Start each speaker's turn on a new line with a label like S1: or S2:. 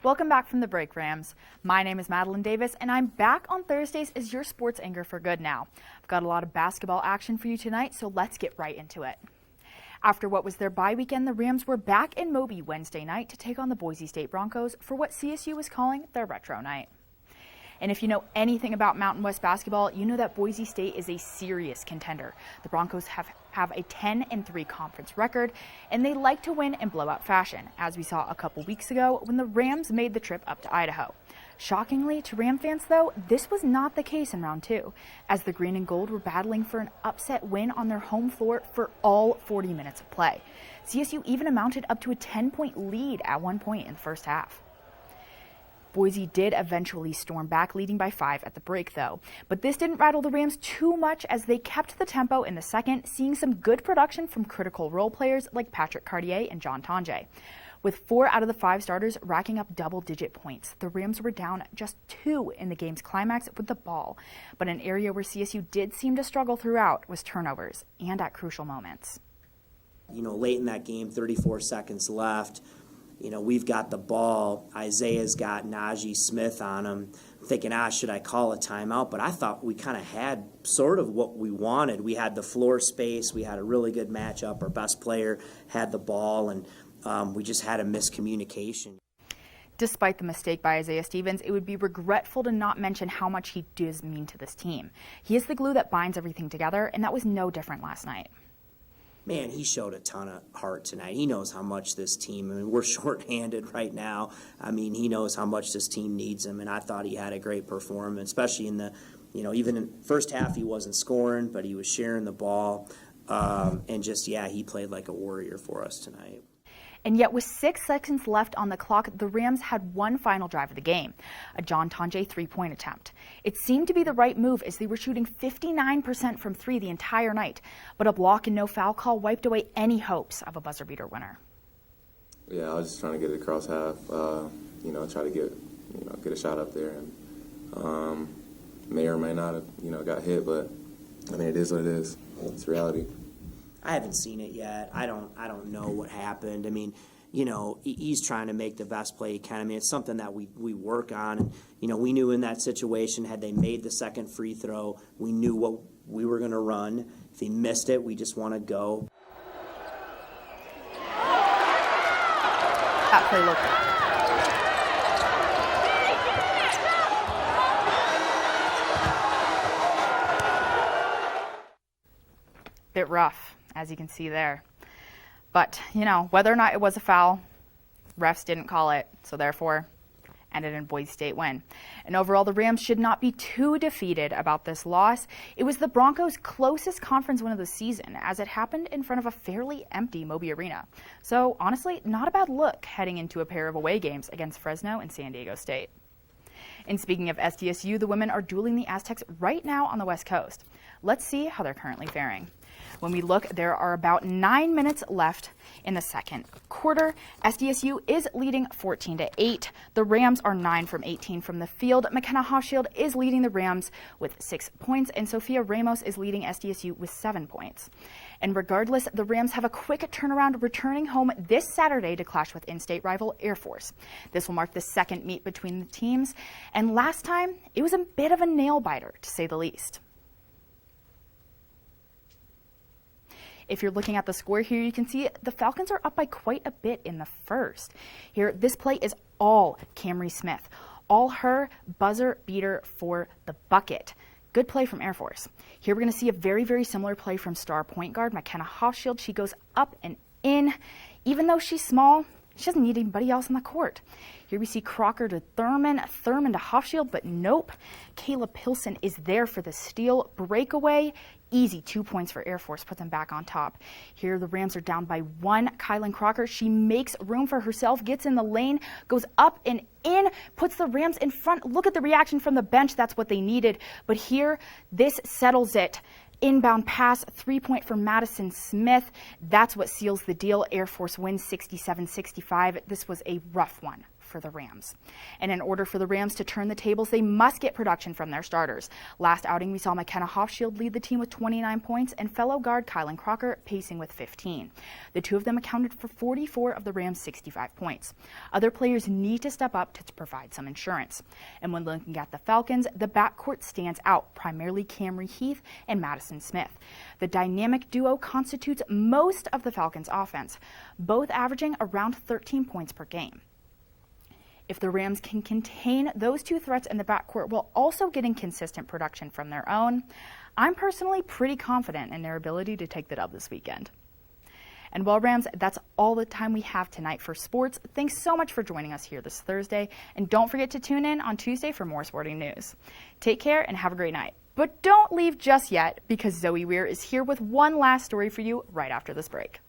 S1: Welcome back from the break, Rams. My name is Madeline Davis, and I'm back on Thursdays as your sports anchor for good now. I've got a lot of basketball action for you tonight, so let's get right into it. After what was their bye weekend, the Rams were back in Moby Wednesday night to take on the Boise State Broncos for what CSU was calling their retro night. And if you know anything about Mountain West basketball, you know that Boise State is a serious contender. The Broncos have a 10-3 conference record, and they like to win in blowout fashion, as we saw a couple weeks ago when the Rams made the trip up to Idaho. Shockingly to Ram fans, though, this was not the case in round 2, as the green and gold were battling for an upset win on their home floor for all 40 minutes of play. CSU even amounted up to a 10-point lead at one point in the first half. Boise did eventually storm back, leading by 5 at the break, though. But this didn't rattle the Rams too much as they kept the tempo in the second, seeing some good production from critical role players like Patrick Cartier and John Tonje. With 4 out of the 5 starters racking up double-digit points, the Rams were down just 2 in the game's climax with the ball. But an area where CSU did seem to struggle throughout was turnovers, and at crucial moments.
S2: Late in that game, 34 seconds left. We've got the ball. Isaiah's got Najee Smith on him. I'm thinking, should I call a timeout? But I thought we kind of had sort of what we wanted. We had the floor space. We had a really good matchup. Our best player had the ball, and we just had a miscommunication.
S1: Despite the mistake by Isaiah Stevens, it would be regretful to not mention how much he does mean to this team. He is the glue that binds everything together, and that was no different last night.
S2: Man, he showed a ton of heart tonight. He knows how much this team, we're shorthanded right now. He knows how much this team needs him, and I thought he had a great performance, especially in the, even in first half he wasn't scoring, but he was sharing the ball, and he played like a warrior for us tonight.
S1: And yet with 6 seconds left on the clock, the Rams had one final drive of the game, a John Tonje 3-point attempt. It seemed to be the right move as they were shooting 59% from 3 the entire night, but a block and no foul call wiped away any hopes of a buzzer beater winner.
S3: Yeah, I was just trying to get it across half, try to get a shot up there, and may or may not have, got hit, but it is what it is. It's reality.
S2: I haven't seen it yet. I don't know what happened. He's trying to make the best play he can. It's something that we work on. And, we knew in that situation, had they made the second free throw, we knew what we were going to run. If he missed it, we just want to go.
S1: That play looked good. Bit rough, as you can see there. But, whether or not it was a foul, refs didn't call it, so therefore ended in Boise State win. And overall, the Rams should not be too defeated about this loss. It was the Broncos' closest conference win of the season, as it happened in front of a fairly empty Moby Arena. So, honestly, not a bad look heading into a pair of away games against Fresno and San Diego State. And speaking of SDSU, the women are dueling the Aztecs right now on the West Coast. Let's see how they're currently faring. When we look, there are about 9 minutes left in the second quarter. SDSU is leading 14-8. The Rams are 9 from 18 from the field. McKenna Hofschild is leading the Rams with 6 points, and Sophia Ramos is leading SDSU with 7 points. And regardless, the Rams have a quick turnaround, returning home this Saturday to clash with in-state rival Air Force. This will mark the second meet between the teams, and last time, it was a bit of a nail-biter, to say the least. If you're looking at the score here, you can see the Falcons are up by quite a bit in the first. Here, this play is all Camry Smith. All her buzzer beater for the bucket. Good play from Air Force. Here we're going to see a very, very similar play from star point guard McKenna Hofschild. She goes up and in. Even though she's small, she doesn't need anybody else on the court. Here we see Crocker to Thurman to Hofschild, but nope. Kayla Pilson is there for the steal. Breakaway. Easy 2 points for Air Force, put them back on top. Here the Rams are down by 1. Kylan Crocker, she makes room for herself, gets in the lane, goes up and in, puts the Rams in front. Look at the reaction from the bench. That's what they needed. But here, this settles it. Inbound pass, 3-point for Madison Smith. That's what seals the deal. Air Force wins 67-65. This was a rough one for the Rams. And in order for the Rams to turn the tables, they must get production from their starters. Last outing, we saw McKenna Hofschild lead the team with 29 points and fellow guard Kylan Crocker pacing with 15. The two of them accounted for 44 of the Rams' 65 points. Other players need to step up to provide some insurance. And when looking at the Falcons, the backcourt stands out, primarily Camry Heath and Madison Smith. The dynamic duo constitutes most of the Falcons' offense, both averaging around 13 points per game. If the Rams can contain those two threats in the backcourt while also getting consistent production from their own, I'm personally pretty confident in their ability to take the dub this weekend. And well, Rams, that's all the time we have tonight for sports. Thanks so much for joining us here this Thursday, and don't forget to tune in on Tuesday for more sporting news. Take care and have a great night. But don't leave just yet, because Zoe Weir is here with one last story for you right after this break.